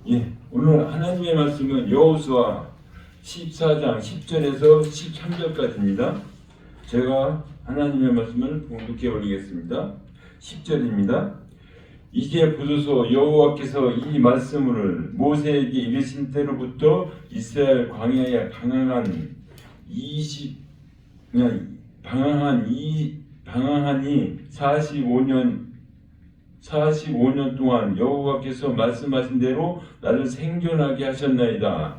예, 오늘 하나님의 말씀은 여호수아 14장 10절에서 13절까지입니다. 제가 하나님의 말씀을 봉독해 올리겠습니다. 10절입니다. 이제 보소서 여호와께서 이 말씀을 모세에게 이르신 때로부터 이스라엘 광야에 방황하니 45년 동안 여호와께서 말씀하신 대로 나를 생존하게 하셨나이다.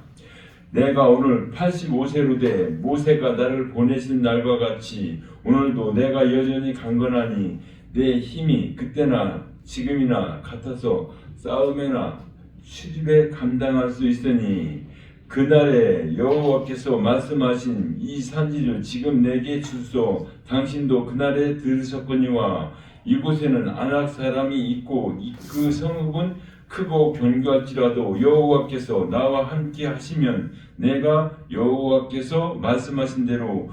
내가 오늘 85세로 돼 모세가 나를 보내신 날과 같이 오늘도 내가 여전히 강건하니 내 힘이 그때나 지금이나 같아서 싸움에나 수집에 감당할 수 있으니 그날에 여호와께서 말씀하신 이 산지를 지금 내게 주소. 당신도 그날에 들으셨거니와 이곳에는 아낙 사람이 있고 그 성읍은 크고 견고할지라도 여호와께서 나와 함께 하시면 내가 여호와께서 말씀하신 대로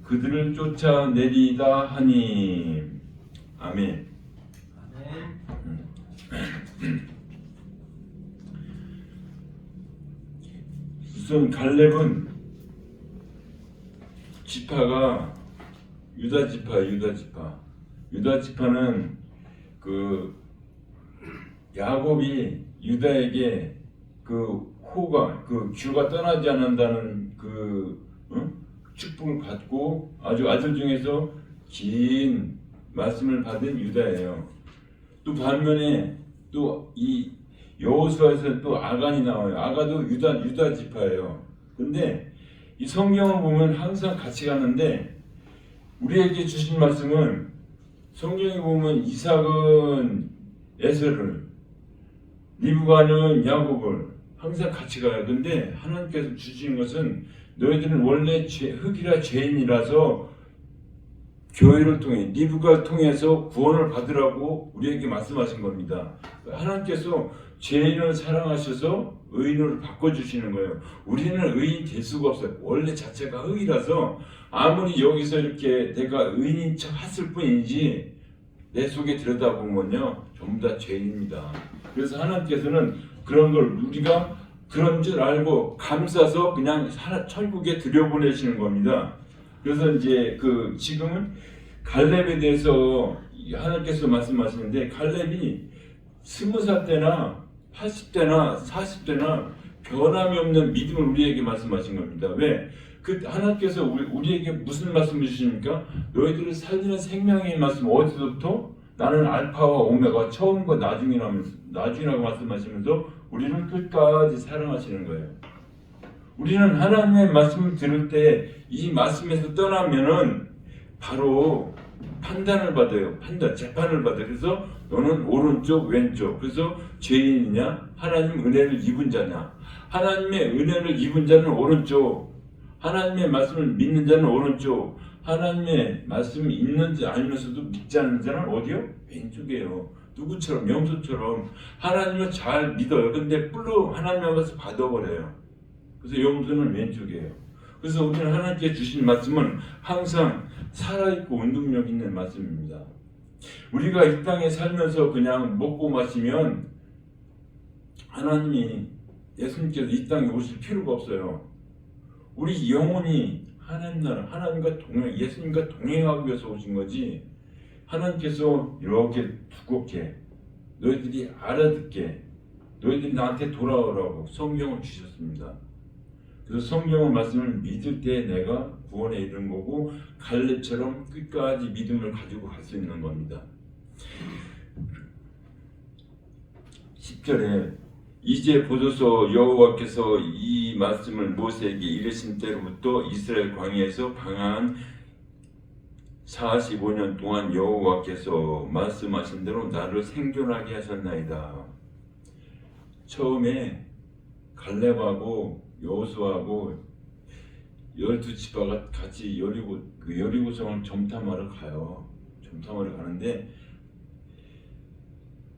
그들을 쫓아내리다 하니. 아멘. 우선 갈렙은 지파가 유다 지파예요. 유다 지파는 그 야곱이 유다에게 그 호가 그 주가 떠나지 않는다는 축복을 받고 아주 아들 중에서 긴 말씀을 받은 유다예요. 또 반면에 또 이 여호수아에서 또 아간이 나와요. 아가도 유다 지파예요. 근데 이 성경을 보면 항상 같이 가는데 우리에게 주신 말씀은 성경에 보면 이삭은 에서를, 리브가는 야곱을 항상 같이 가요. 근데 하나님께서 주신 것은 너희들은 원래 흙이라 죄인이라서 교회를 통해 리브가를 통해서 구원을 받으라고 우리에게 말씀하신 겁니다. 하나님께서 죄인을 사랑하셔서 의인으로 바꿔주시는 거예요. 우리는 의인 될 수가 없어요. 원래 자체가 흙이라서 아무리 여기서 이렇게 내가 의인인 척 했을 뿐이지 내 속에 들여다보면요 전부 다 죄인입니다. 그래서 하나님께서는 그런 걸 우리가 그런 줄 알고 감싸서 그냥 천국에 들여보내시는 겁니다. 그래서 이제 지금은 갈렙에 대해서 하나님께서 말씀하시는데 갈렙이 20살 때나 80대나 40대나 변함이 없는 믿음을 우리에게 말씀하신 겁니다. 왜? 하나님께서 우리에게 무슨 말씀을 주십니까? 너희들을 살리는 생명의 말씀 어디서부터? 나는 알파와 오메가 처음과 나중이라고 말씀하시면서 우리를 끝까지 사랑하시는 거예요. 우리는 하나님의 말씀을 들을 때 이 말씀에서 떠나면은 바로 판단을 받아요. 재판을 받아요. 그래서 너는 오른쪽 왼쪽. 그래서 죄인이냐 하나님 은혜를 입은 자냐. 하나님의 은혜를 입은 자는 오른쪽, 하나님의 말씀을 믿는 자는 오른쪽, 하나님의 말씀이 있는지 알면서도 믿지 않는 자는 어디요? 왼쪽이에요. 누구처럼? 염소처럼 하나님을 잘 믿어요. 근데 뿔로 하나님의 말씀 받아버려요. 그래서 염소는 왼쪽이에요. 그래서 우리는 하나님께 주신 말씀은 항상 살아있고 운동력 있는 말씀입니다. 우리가 이 땅에 살면서 그냥 먹고 마시면 하나님이 예수님께서 이 땅에 오실 필요가 없어요. 우리 영혼이 하나님 나라, 하나님과 예수님과 동행하기 위해서 오신 거지. 하나님께서 이렇게 두껍게 너희들이 알아듣게 너희들이 나한테 돌아오라고 성경을 주셨습니다. 그래서 성경의 말씀을 믿을 때 내가 구원에 이르는 거고 갈렙처럼 끝까지 믿음을 가지고 갈 수 있는 겁니다. 10절에 이제 보소서 여호와께서 이 말씀을 모세에게 이르신 때로부터 이스라엘 광야에서 방황한 45년 동안 여호와께서 말씀하신 대로 나를 생존하게 하셨나이다. 처음에 갈렙하고 여호수아하고 12지파가 같이 여리고성을 점탐하러 가요. 점탐하러 가는데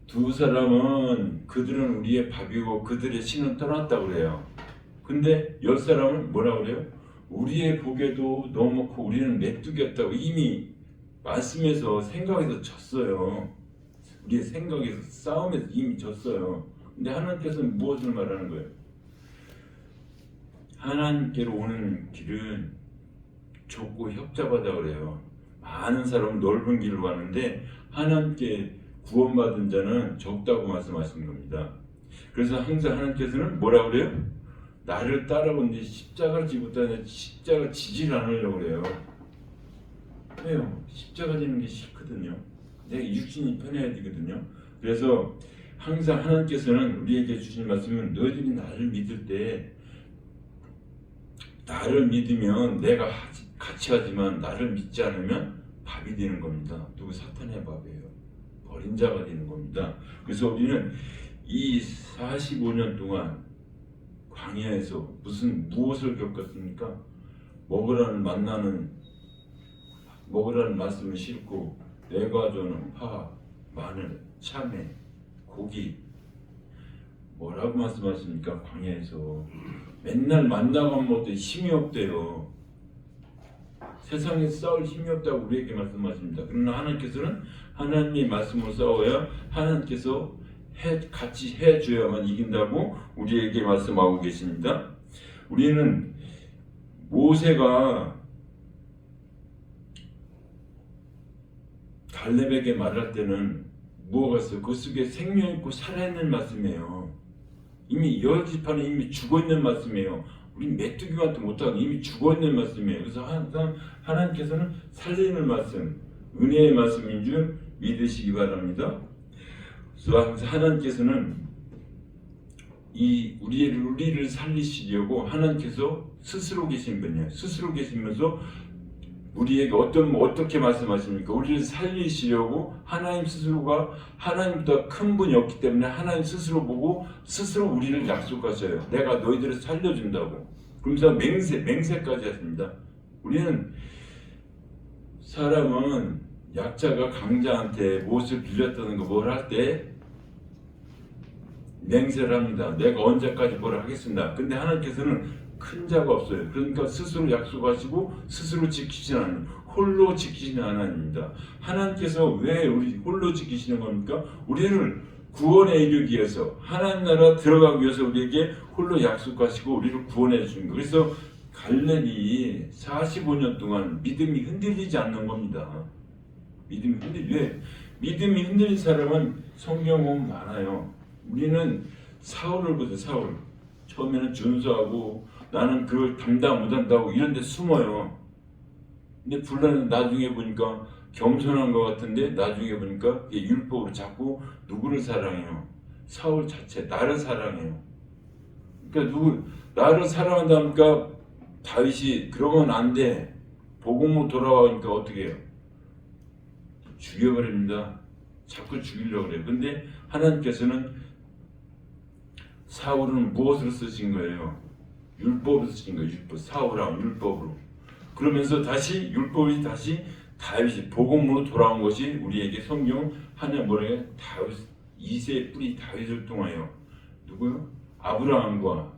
두 사람은 그들은 우리의 밥이고 그들의 신은 떠났다고 그래요. 근데 10사람은 뭐라고 그래요? 우리의 복에도 넣어놓고 우리는 메뚜기였다고 이미 말씀에서 생각에서 졌어요. 우리의 생각에서 싸움에서 이미 졌어요. 근데 하나님께서는 무엇을 말하는 거예요? 하나님께로 오는 길은 좁고 협잡하다 그래요. 많은 사람은 넓은 길로 가는데 하나님께 구원받은 자는 적다고 말씀하시는 겁니다. 그래서 항상 하나님께서는 뭐라고 그래요? 나를 따라오는데 십자가를 지고 따라 십자가 지질 않으려고 그래요. 왜요? 십자가 지는 게 싫거든요. 내 육신이 편해야 되거든요. 그래서 항상 하나님께서는 우리에게 주신 말씀은 너희들이 나를 믿을 때 나를 믿으면 내가 같이 하지만 나를 믿지 않으면 밥이 되는 겁니다. 누구 사탄의 밥이에요. 버린 자가 되는 겁니다. 그래서 우리는 이 45년 동안 광야에서 무엇을 겪었습니까? 먹으라는 말씀은 싫고 내가 주는 파, 마늘, 참외, 고기 뭐라고 말씀하십니까? 광야에서 맨날 만나고 먹더니 힘이 없대요. 세상에 싸울 힘이 없다고 우리에게 말씀하십니다. 그러나 하나님께서는 하나님의 말씀으로 싸워야 하나님께서 같이 해줘야만 이긴다고 우리에게 말씀하고 계십니다. 우리는 모세가 갈렙에게 말할 때는 무엇가 있어요? 그 속에 생명 있고 살아있는 말씀이에요. 이미 열 지파는 이미 죽어있는 말씀이에요. 우리 메뚜기만도 못하고 이미 죽어있는 말씀이에요. 그래서 항상 하나님께서는 살리는 말씀, 은혜의 말씀인 줄 믿으시기 바랍니다. 그래서 항상 하나님께서는 우리를 살리시려고 하나님께서 스스로 계신 분이에요. 스스로 계시면서 우리에게 어떻게 말씀하십니까? 우리를 살리시려고 하나님 스스로가 하나님보다 큰 분이 없기 때문에 하나님 스스로 보고 스스로 우리를 약속하셔요. 내가 너희들을 살려준다고. 그러면서 맹세까지 하십니다. 우리는 사람은 약자가 강자한테 무엇을 빌렸다는 거 뭘 할 때 맹세를 합니다. 내가 언제까지 뭘 하겠습니다. 근데 하나님께서는 큰 자가 없어요. 그러니까 스스로 약속하시고 스스로 지키시는 하나님, 홀로 지키시는 하나님입니다. 하나님께서 왜 우리 홀로 지키시는 겁니까? 우리를 구원에 이르기 위해서 하나님 나라 들어가기 위해서 우리에게 홀로 약속하시고 우리를 구원해 주신 거예요. 그래서 갈렙이 45년 동안 믿음이 흔들리지 않는 겁니다. 믿음이 흔들린 사람은 성경 보면 많아요. 우리는 사울을 보세요. 사울 처음에는 준수하고 나는 그걸 감당 못한다고 이런 데 숨어요. 근데 불나는 나중에 보니까 겸손한 것 같은데 나중에 보니까 율법으로 자꾸 누구를 사랑해요? 사울 자체 나를 사랑해요. 그러니까 나를 사랑한다니까 다윗이 그러면 안 돼. 복음으로 돌아가니까 어떻게 해요? 죽여버립니다. 자꾸 죽이려고 그래요. 근데 하나님께서는 사울은 무엇으로 쓰신 거예요? 율법으로 쓰신 거예요. 사울하고 율법으로. 그러면서 율법이 다시 다윗이 복음으로 돌아온 것이 우리에게 성경 하나님 뭐래요? 다윗 2세의 뿌리 다윗을 통하여 누구요? 아브라함과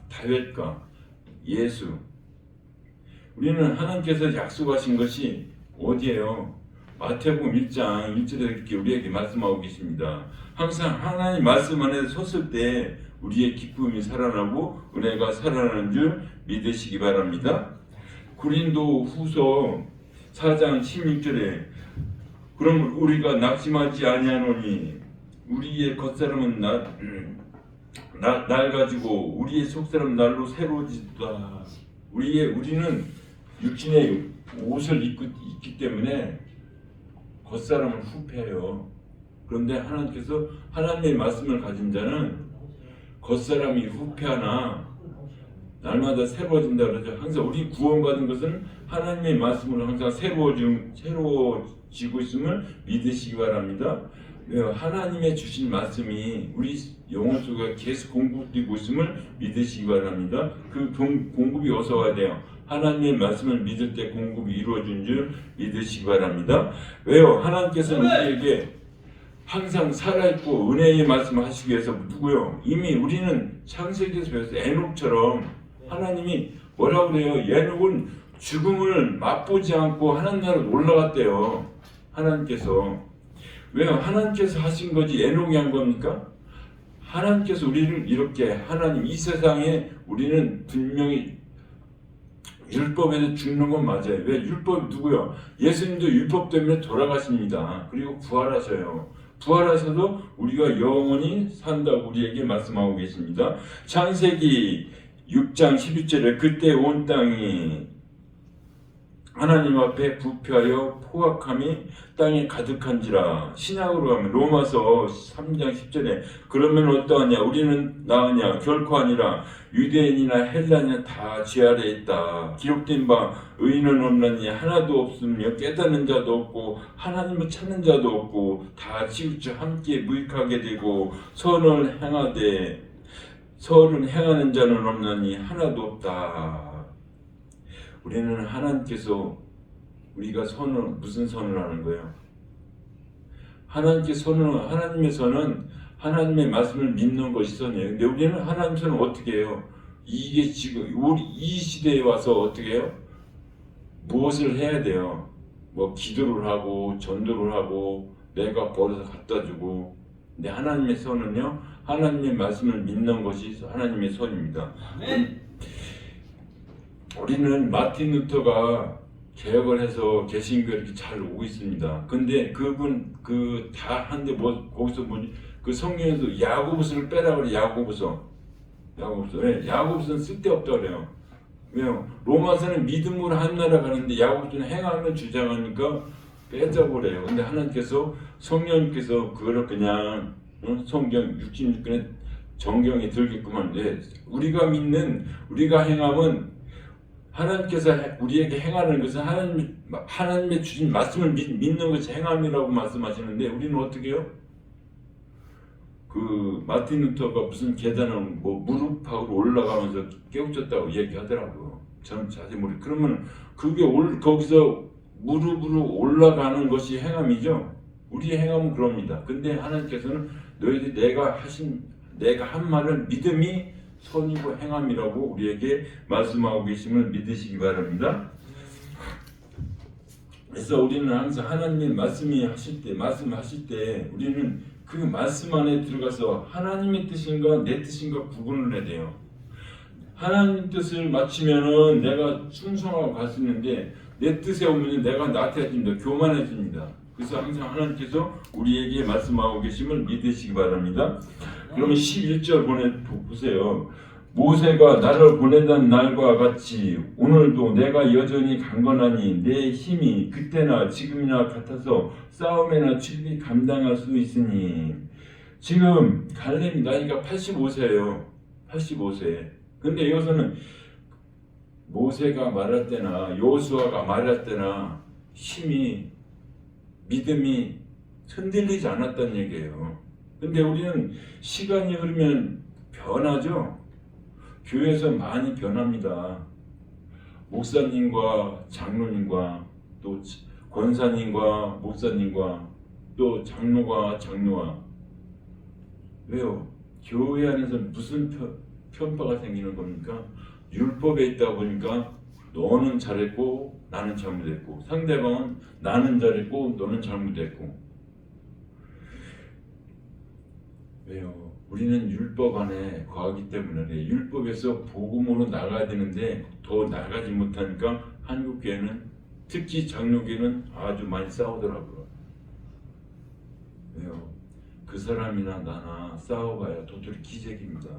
다윗과 예수. 우리는 하나님께서 약속하신 것이 어디예요? 마태복음 1장 1절에 이렇게 우리에게 말씀하고 계십니다. 항상 하나님 말씀 안에 섰을 때 우리의 기쁨이 살아나고 은혜가 살아나는 줄 믿으시기 바랍니다. 고린도 후서 4장 16절에 그럼 우리가 낙심하지 아니하노니 우리의 겉사람은 날 가지고 우리의 속사람 날로 새로워지다. 우리는 육신의 옷을 입기 때문에 겉사람은 후패해요. 그런데 하나님께서 하나님의 말씀을 가진 자는 겉사람이 후패하나 날마다 새로워진다 그러죠. 항상 우리 구원받은 것은 하나님의 말씀으로 항상 새로워지고 있음을 믿으시기 바랍니다. 하나님의 주신 말씀이 우리 영혼 속에 계속 공급되고 있음을 믿으시기 바랍니다. 그 공급이 어디서 와야 돼요? 하나님의 말씀을 믿을 때 공급이 이루어진 줄 믿으시기 바랍니다. 왜요? 하나님께서는 우리에게 항상 살아있고 은혜의 말씀을 하시기 위해서 누구요? 이미 우리는 창세기에서 배웠어요. 에녹처럼 하나님이 뭐라고 그래요? 에녹은 죽음을 맛보지 않고 하나님 나라로 올라갔대요. 하나님께서. 왜요? 하나님께서 하신 거지 에녹이 한 겁니까? 하나님께서 우리를 이렇게 하나님 이 세상에 우리는 분명히 율법에서 죽는 건 맞아요. 왜? 율법 누구요? 예수님도 율법 때문에 돌아가십니다. 그리고 부활하셔요. 부활하셔도 우리가 영원히 산다고 우리에게 말씀하고 계십니다. 창세기 6장 11절에 그때 온 땅이 하나님 앞에 부패하여 포악함이 땅에 가득한지라. 신약으로 가면 로마서 3장 10절에 그러면 어떠하냐 우리는 나으냐 결코 아니라 유대인이나 헬라인이나 다 죄 아래에 있다. 기록된 바 의인은 없나니 하나도 없으며 깨닫는 자도 없고 하나님을 찾는 자도 없고 다 치우쳐 함께 무익하게 되고 선을 행하는 자는 없나니 하나도 없다. 우리는 하나님께서 우리가 무슨 선을 하는 거예요? 하나님의 선은 하나님의 말씀을 믿는 것이 선이에요. 근데 우리는 하나님 선을 어떻게 해요? 이게 지금 우리 이 시대에 와서 어떻게 해요? 무엇을 해야 돼요? 뭐 기도를 하고 전도를 하고 내가 벌어서 갖다 주고. 근데 하나님의 선은요, 하나님의 말씀을 믿는 것이 하나님의 선입니다. 우리는 마틴 루터가 개혁을 해서 개신교 이렇게 잘 오고 있습니다. 근데 그분 다 한데 뭐 거기서 그 성경에서 야고보서를 빼라 그래. 야고보서. 왜? 야고보서는 쓸데없다 그래요. 왜요? 로마서는 믿음으로 한 나라 가는데 야고보서는 행함을 주장하니까 빼자고 그래요. 근데 하나님께서 성령님께서 그거를 그냥 성경 66권의 정경에 들게끔 하는데 우리가 행함은 하나님께서 우리에게 행하는 것은 하나님의 주신 말씀을 믿는 것이 행함이라고 말씀하시는데 우리는 어떻게 해요? 그 마틴 루터가 무슨 계단을 무릎하고 올라가면서 깨우쳤다고 얘기하더라고요. 저는 자세히 모르겠어요. 그러면 그게 거기서 무릎으로 올라가는 것이 행함이죠. 우리의 행함은 그럽니다. 근데 하나님께서는 너희들이 내가 한 말을 믿음이 선이고 행함이라고 우리에게 말씀하고 계심을 믿으시기 바랍니다. 그래서 우리는 항상 하나님의 말씀하실 때 우리는 그 말씀 안에 들어가서 하나님의 뜻인가 내 뜻인가 구분을 해야 돼요. 하나님 뜻을 맞추면은 내가 충성하고 갈 수 있는데 내 뜻에 오면 내가 나태해집니다. 교만해집니다. 그래서 항상 하나님께서 우리에게 말씀하고 계심을 믿으시기 바랍니다. 그러면 11절 보세요. 모세가 나를 보내던 날과 같이 오늘도 내가 여전히 강건하니 내 힘이 그때나 지금이나 같아서 싸움이나 출비 감당할 수 있으니. 지금 갈렙이 나이가 85세예요. 85세. 근데 여기서는 모세가 말할 때나 여호수아가 말할 때나 믿음이 흔들리지 않았다는 얘기예요. 근데 우리는 시간이 흐르면 변하죠. 교회에서 많이 변합니다. 목사님과 장로님과 또 권사님과 목사님과 또 장로와 왜요? 교회 안에서 무슨 편파가 생기는 겁니까? 율법에 있다 보니까 너는 잘했고 나는 잘못했고 상대방은 나는 잘했고 너는 잘못했고. 왜요? 우리는 율법 안에 거하기 때문에 율법에서 복음으로 나가야 되는데 더 나가지 못하니까 한국교회는 특히 장로교회는 아주 많이 싸우더라고요. 왜요? 그 사람이나 나나 싸워봐야 도토리 기적입니다.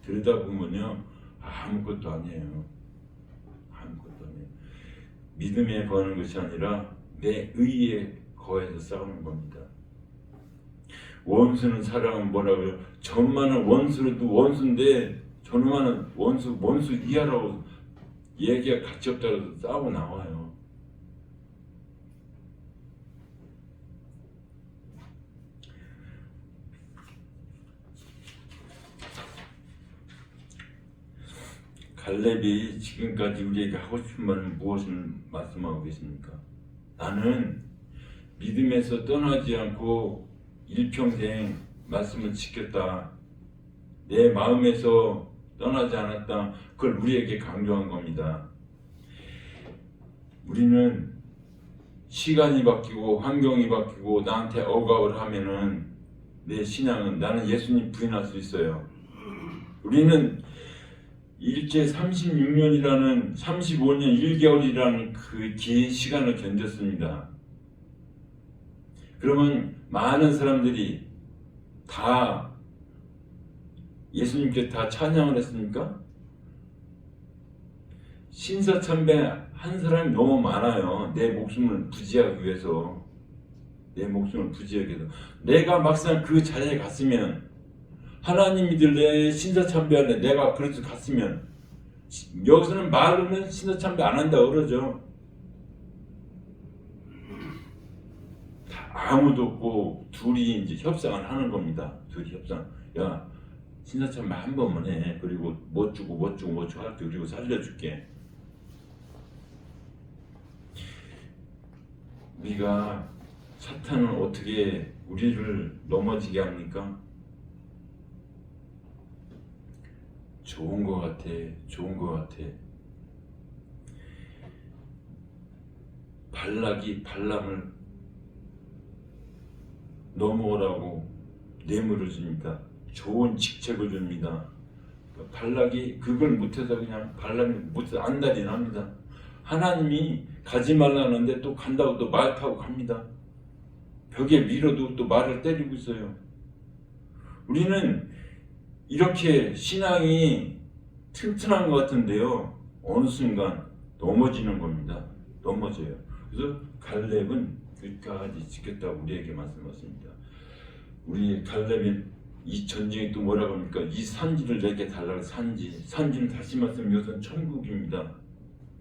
들여다보면요 아무것도 아니에요. 아무것도 아니에요. 믿음에 거하는 것이 아니라 내 의에 거해서 싸우는 겁니다. 원수는 사랑은 뭐라고요? 전만은 원수로도 원수인데 저놈만은 원수 이하라고 얘기가 가치 없다고 싸우고 나와요. 갈렙이 지금까지 우리에게 하고 싶은 말은 무엇을 말씀하고 계십니까? 나는 믿음에서 떠나지 않고 일평생 말씀을 지켰다. 내 마음에서 떠나지 않았다. 그걸 우리에게 강조한 겁니다. 우리는 시간이 바뀌고 환경이 바뀌고 나한테 억압을 하면은 내 신앙은 나는 예수님 부인할 수 있어요. 우리는 일제 36년이라는 35년 1개월이라는 그 긴 시간을 견뎠습니다. 그러면 많은 사람들이 다 예수님께 다 찬양을 했습니까? 신사참배 한 사람이 너무 많아요. 내 목숨을 부지하기 위해서. 내가 막상 그 자리에 갔으면 하나님 믿을래 신사참배할래 내가 그래서 갔으면 여기서는 말로는 신사참배 안 한다 그러죠. 아무도 없고 둘이 이제 협상을 하는 겁니다. 둘이 협상. 야 신사참배 한 번만 해. 그리고 뭐 주고 할게. 그리고 살려줄게. 우리가 사탄은 어떻게 우리를 넘어지게 합니까? 좋은 것 같아. 발락이 발람을 넘어오라고 뇌물을 줍니다. 좋은 직책을 줍니다. 발락이 그걸 못해서 그냥 발람이 못해서 안달이 납니다. 하나님이 가지 말라는데 또 간다고 또 말 타고 갑니다. 벽에 밀어도 또 말을 때리고 있어요. 우리는 이렇게 신앙이 튼튼한 것 같은데요. 어느 순간 넘어지는 겁니다. 넘어져요. 그래서 갈렙은 끝까지 지켰다고 우리에게 말씀하십니다. 우리 갈렙이 이 전쟁이 또 뭐라고 합니까? 이 산지를 내게 달라고 산지는 다시 말씀하면 이것은 천국입니다.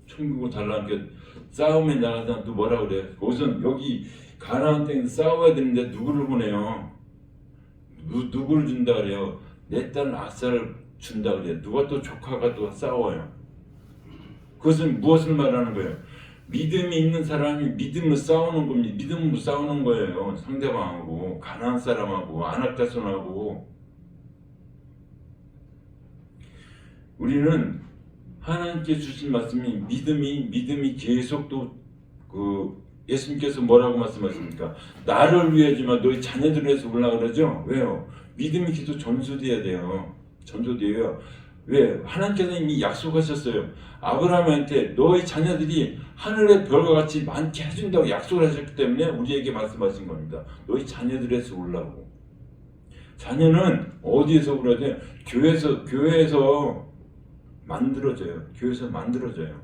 천국을 달라니까 싸움에 나가서 또 뭐라 그래요? 우선 여기 가나안 땅에서 싸워야 되는데 누구를 보내요? 누구를 준다 그래요? 내 딸 악사를 준다 그래요. 누가 또 조카가 또 싸워요. 그것은 무엇을 말하는 거예요? 믿음이 있는 사람이 믿음으로 싸우는 겁니다. 믿음으로 싸우는 거예요. 상대방하고 가나안 사람하고 아낙자손하고. 우리는 하나님께 주신 말씀이 믿음이 계속 또 예수님께서 뭐라고 말씀하십니까? 나를 위해지만 너희 자녀들을 위해서 올라 그러죠? 왜요? 믿음이 계속 전수돼야 돼요. 전수돼요. 왜? 하나님께서 이미 약속하셨어요. 아브라함한테 너희 자녀들이 하늘의 별과 같이 많게 해준다고 약속을 하셨기 때문에 우리에게 말씀하신 겁니다. 너희 자녀들에서 올라오고. 자녀는 어디에서 올라야 돼? 교회에서 만들어져요.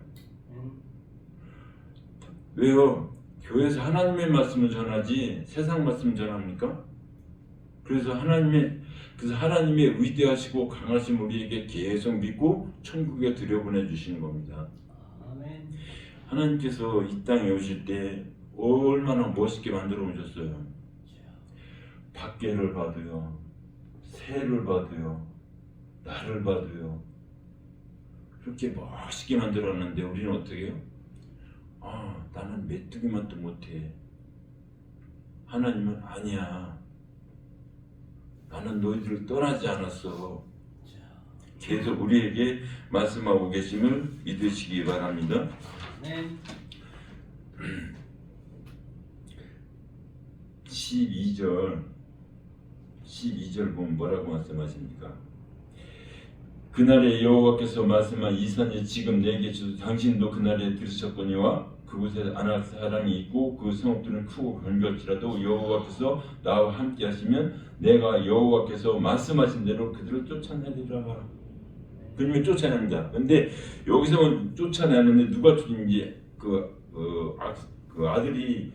왜요? 교회에서 하나님의 말씀을 전하지 세상 말씀을 전합니까? 그래서 하나님의 위대하시고 강하신 우리에게 계속 믿고 천국에 들여보내 주시는 겁니다. 아멘. 하나님께서 이 땅에 오실 때 얼마나 멋있게 만들어 오셨어요. 밖에를 봐도요, 새를 봐도요, 나를 봐도요, 그렇게 멋있게 만들었는데 우리는 어떻게 해요? 나는 메뚜기만도 못해. 하나님은 아니야. 나는 너희들을 떠나지 않았어. 계속 우리에게 말씀하고 계심을 믿으시기 바랍니다. 네. 12절 보면 뭐라고 말씀하십니까? 그날에 여호와께서 말씀한 이 산이 지금 내게 주소 당신도 그날에 들으셨거니와 그곳에 아낙 사람이 있고 그 성읍들은 크고 견고할지라도 여호와께서 나와 함께 하시면 내가 여호와께서 말씀하신 대로 그들을 쫓아내리라. 그러면 쫓아냅니다. 근데 여기서 쫓아내는데 누가 이제 그 아들이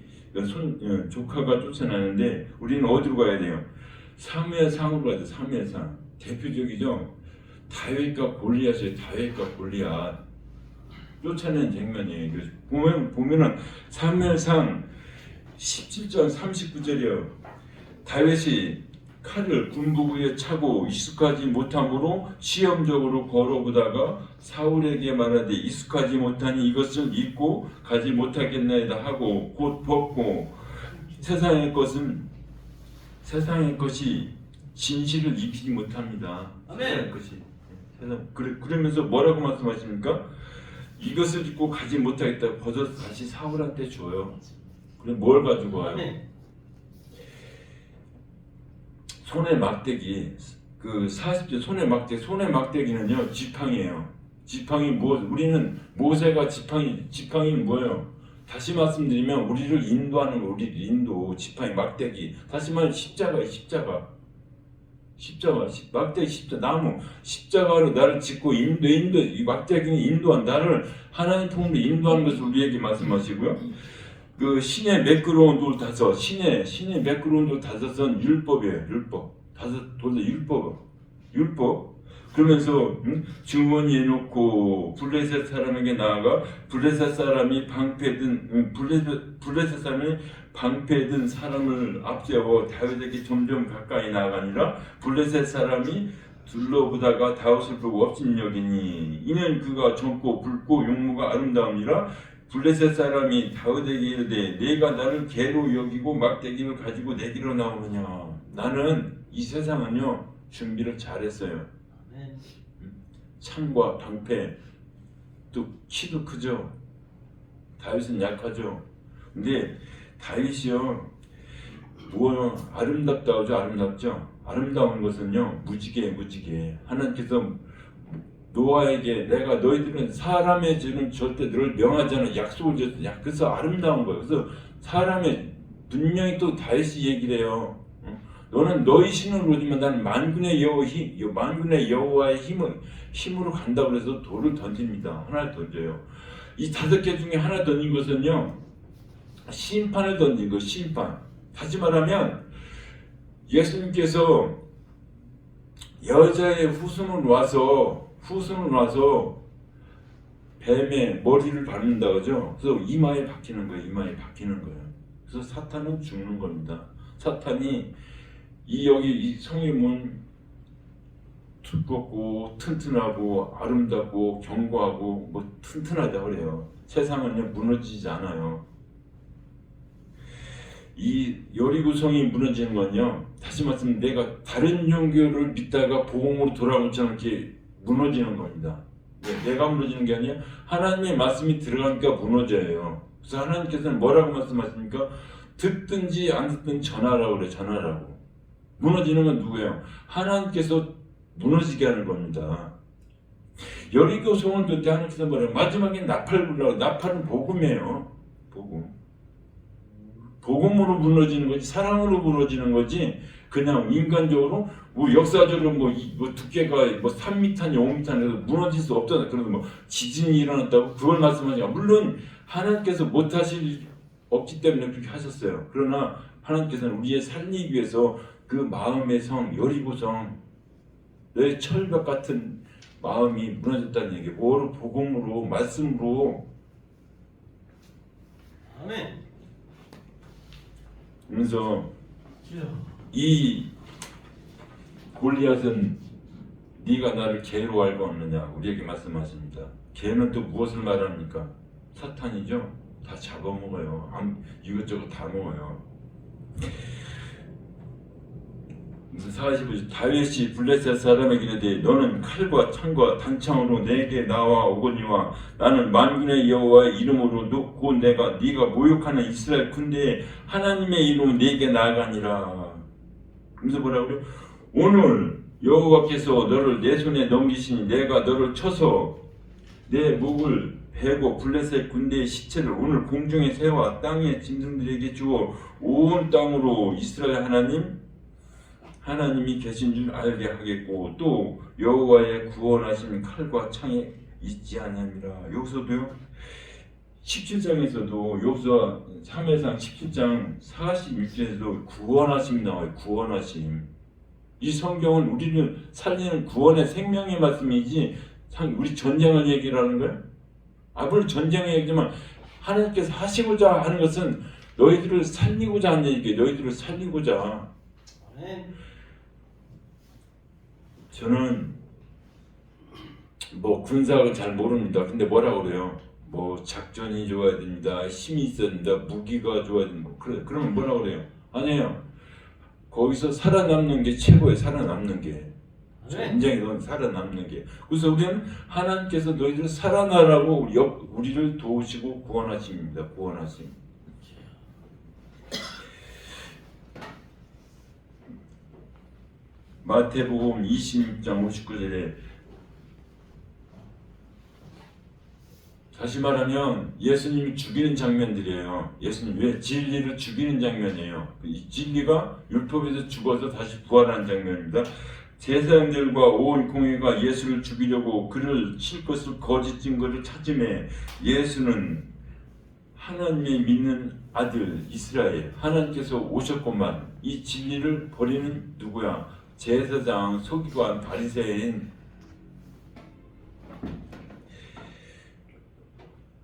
조카가 쫓아내는데 우리는 어디로 가야 돼요? 사무엘상으로 가야 돼요. 사무엘상 대표적이죠. 다윗과 골리앗이에요. 다윗과 골리앗 쫓아낸 장면이에요. 보면은 사무엘상 17장 39절이요. 다윗이 칼을 군부구에 차고 익숙하지 못함으로 시험적으로 걸어보다가 사울에게 말하되 익숙하지 못하니 이것을 입고 가지 못하겠나이다 하고 곧 벗고 세상의 것이 진실을 입히지 못합니다. 아멘. 그러면서 뭐라고 말씀하십니까? 이것을 입고 가지 못하겠다고 벗어서 다시 사울한테 줘요. 그럼 뭘 가지고 와요? 아멘. 손의 막대기. 그 40절 손의 막대기는요 지팡이에요. 지팡이 무엇? 우리는 모세가 지팡이 뭐예요? 다시 말씀드리면 우리를 인도하는 거, 우리를 인도 지팡이 막대기. 다시 말하면 십자가예요. 십자가 막대기 십자가 나무 십자가로 나를 짓고 인도 이 막대기는 인도한 나를 하나님 품으로 인도하는 것을 우리에게 말씀하시고요. 그 신의 매끄러운 돌 다섯 신의 매끄러운 돌 다섯은 율법이에요. 율법 그러면서 주머니에 놓고 블레셋 사람에게 나아가 블레셋 사람이 방패든 사람을 앞세워 다윗에게 점점 가까이 나아가니라. 블레셋 사람이 둘러보다가 다윗을 보고 업신여기니 이는 그가 젊고 붉고 용모가 아름다움이라. 블레셋 사람이 다윗에게 이르되 내가 나를 개로 여기고 막대기를 가지고 내기로 나오느냐. 나는 이 세상은요 준비를 잘했어요. 아멘. 창과 방패 또 키도 크죠. 다윗은 약하죠. 근데 다윗이요 뭐 아름답다고 하죠. 아름답죠. 아름다운 것은요 무지개 하나님께서 노아에게 내가 너희들은 사람의 죄는 절대 너를 명하지 않은 약속을 줬으냐. 그래서 아름다운 거예요. 그래서 사람의 분명히 또 다윗이 얘기를 해요. 너는 너희 신으로 오지만 나는 만군의 여호와의 힘으로 간다고 해서 돌을 던집니다. 하나를 던져요. 이 5개 중에 하나 던진 것은요 심판을 던진 거. 심판. 다시 말하면 예수님께서 여자의 후손으로 와서 뱀의 머리를 밟는다 그죠? 그래서 이마에 박히는 거예요. 그래서 사탄은 죽는 겁니다. 사탄이 이 성임은 두껍고 튼튼하고 아름답고 견고하고 뭐 튼튼하다 그래요. 세상은요 무너지지 않아요. 이 여리고성이 무너지는 건요 다시 말씀 내가 다른 종교를 믿다가 복음으로 돌아오지 않게 무너지는 겁니다. 내가 무너지는 게 아니라 하나님의 말씀이 들어가니까 무너져요. 그래서 하나님께서는 뭐라고 말씀하십니까? 듣든지 안 듣든지 전하라고 그래요. 전하라고. 무너지는 건 누구예요? 하나님께서 무너지게 하는 겁니다. 여리고성을 둘 때 하나님께서 뭐래요? 마지막에 나팔 불라고. 나팔은 복음이에요. 복음으로 무너지는 거지 사랑으로 무너지는 거지 그냥 인간적으로 뭐 역사적으로 뭐 두께가 뭐 3m니 5m니 무너질 수 없잖아. 그래서 뭐 지진이 일어났다고 그걸 말씀하니까 물론 하나님께서 못하실 없기 때문에 그렇게 하셨어요. 그러나 하나님께서는 우리의 살리기 위해서 그 마음의 성 여리고성 너의 철벽 같은 마음이 무너졌다는 얘기. 뭐로 복음으로 말씀으로. 아멘. 그래서 이 골리앗은 네가 나를 개로 알고 왔느냐 우리에게 말씀하십니다. 개는 또 무엇을 말합니까? 사탄이죠. 다 잡아먹어요. 이것저것 다 먹어요. 무슨 45절 다윗이 블레셋 사람에게 이르되 너는 칼과 창과 단창으로 내게 나와 오거니와 나는 만군의 여호와의 이름으로 곧 네가 모욕하는 이스라엘 군대의 하나님의 이름으로 내게 나아가니라. 그래서 뭐라고 그래요? 오늘 여호와께서 너를 내 손에 넘기시니 내가 너를 쳐서 내 목을 베고 블레셋 군대의 시체를 오늘 공중에 세워 땅의 짐승들에게 주어 온 땅으로 이스라엘 하나님이 계신 줄 알게 하겠고 또 여호와의 구원하신 칼과 창에 있지 아니함이라. 여기서도요 17장에서도 여호수아 3회상 17장 41절에서도 구원하심이 나와요. 구원하심. 이 성경은 우리를 살리는 구원의 생명의 말씀이지 우리 전쟁을 얘기를 하는 거예요? 물론 전쟁을 얘기지만 하나님께서 하시고자 하는 것은 너희들을 살리고자 하는 얘기예요. 너희들을 살리고자. 아멘. 저는 뭐 군사학을 잘 모릅니다. 근데 뭐라고 그래요? 뭐 작전이 좋아야 됩니다. 힘이 있어야 된다. 무기가 좋아야 된다. 그러면 뭐라고 그래요? 아니에요. 거기서 살아남는 게 최고예요. 살아남는 게. 전쟁에서 살아남는 게. 그래서 우리는 하나님께서 너희들을 살아나라고 우리를 도우시고 구원하십니다. 구원하심. 마태복음 26장 59절에 다시 말하면 예수님이 죽이는 장면들이에요. 예수님 왜 진리를 죽이는 장면이에요. 이 진리가 율법에서 죽어서 다시 부활하는 장면입니다. 제사장들과 온 공회가 예수를 죽이려고 그를 칠 것을 거짓 증거를 찾음에 예수는 하나님의 믿는 아들 이스라엘 하나님께서 오셨건만 이 진리를 버리는 누구야? 제사장, 서기관, 바리새인.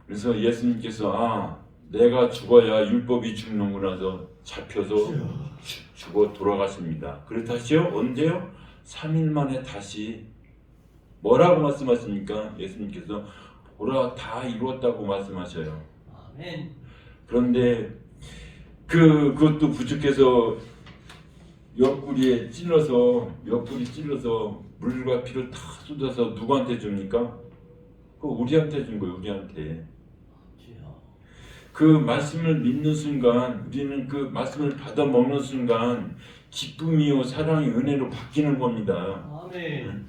그래서 예수님께서 내가 죽어야 율법이 죽는구나 잡혀서 죽어 돌아가십니다. 그리고 다시요? 언제요? 3일 만에 다시 뭐라고 말씀하십니까? 예수님께서 보라 다 이루었다고 말씀하셔요. 아멘. 그런데 그것도 부족해서 옆구리 찔러서 물과 피를 다 쏟아서 누구한테 줍니까? 우리한테 준 거예요. 우리한테. 주여. 그 말씀을 믿는 순간 우리는 그 말씀을 받아 먹는 순간 기쁨이요 사랑이 은혜로 바뀌는 겁니다. 아멘.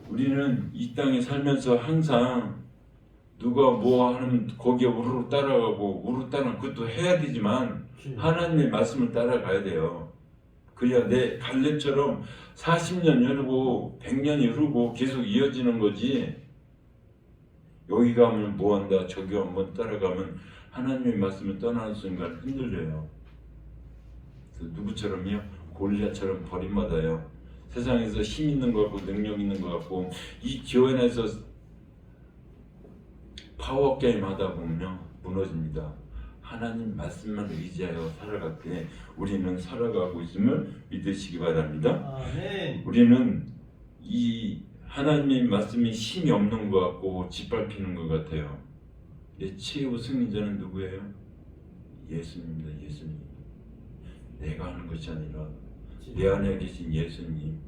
우리는 이 땅에 살면서 항상 누가 뭐 하면 거기에 우르르 따라가고 그것도 해야 되지만 주여. 하나님의 말씀을 따라가야 돼요. 그래야 내 갈렙처럼 40년 흐르고 100년이 흐르고 계속 이어지는 거지. 여기 가면 뭐한다 저기 한번 따라가면 하나님의 말씀을 떠나는 순간 흔들려요. 누구처럼요? 골리앗처럼 버림받아요. 세상에서 힘 있는 것 같고 능력 있는 것 같고 이 교회 안에서 파워게임 하다 보면 무너집니다. 하나님 말씀만 의지하여 살아갈 때 우리는 살아가고 있음을 믿으시기 바랍니다. 아멘. 우리는 이 하나님의 말씀이 힘이 없는 것 같고 짓밟히는 것 같아요. 내 최후 승리자는 누구예요? 예수님입니다. 예수님. 내가 하는 것이 아니라 내 안에 계신 예수님.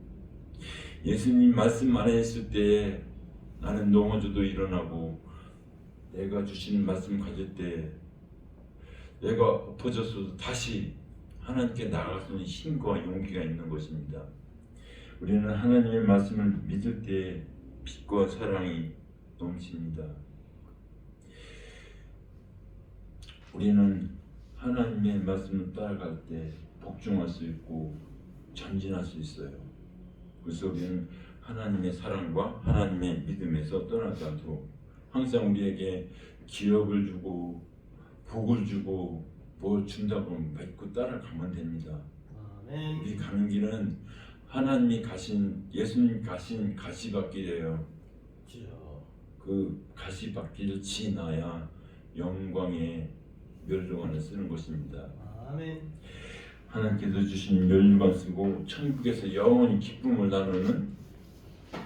예수님 말씀 안에 있을 때 나는 넘어져도 일어나고 내가 주시는 말씀 가질 때 내가 엎어졌어도 다시 하나님께 나아갈 수 있는 힘과 용기가 있는 것입니다. 우리는 하나님의 말씀을 믿을 때 빛과 사랑이 넘칩니다. 우리는 하나님의 말씀을 따라갈 때 복종할 수 있고 전진할 수 있어요. 그래서 우리는 하나님의 사랑과 하나님의 믿음에서 떠나지 않도록 항상 우리에게 기업을 주고 복을 주고 뭘 준다고 믿고 따라가면 됩니다. 아멘. 우리 가는 길은 하나님이 가신 예수님 가신 가시밭길이에요. 주여. 그 가시밭길을 지나야 영광의 멸류관을 쓰는 것입니다. 아멘. 하나님께서 주신 멸류관 쓰고 천국에서 영원히 기쁨을 나누는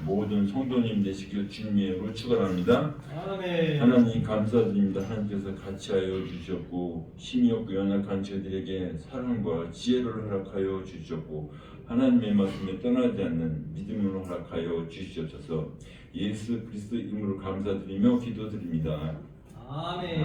모든 성도님 되시길 주님의 이름으로 축원합니다. 아멘. 하나님 감사드립니다. 하나님께서 같이하여 주셨고 힘이 없고 연약한 저희들에게 사랑과 지혜를 허락하여 주셨고 하나님의 말씀에 떠나지 않는 믿음을 허락하여 주시옵소서. 예수 그리스도 이름으로 감사드리며 기도드립니다. 아멘.